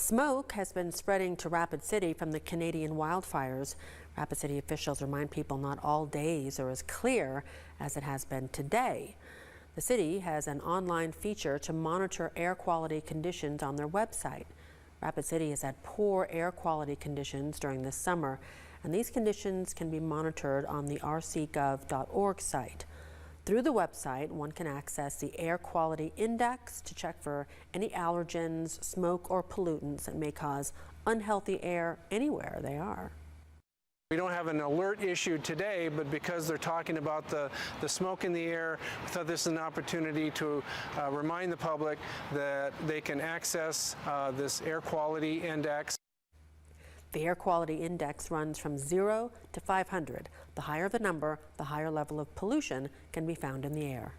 Smoke has been spreading to Rapid City from the Canadian wildfires. Rapid City officials remind people not all days are as clear as it has been today. The city has an online feature to monitor air quality conditions on their website. Rapid City has had poor air quality conditions during this summer, and these conditions can be monitored on the rcgov.org site. Through the website, one can access the air quality index to check for any allergens, smoke, or pollutants that may cause unhealthy air anywhere they are. We don't have an alert issue today, but because they're talking about the smoke in the air, we thought this is an opportunity to remind the public that they can access this air quality index. The air quality index runs from 0 to 500. The higher the number, the higher level of pollution can be found in the air.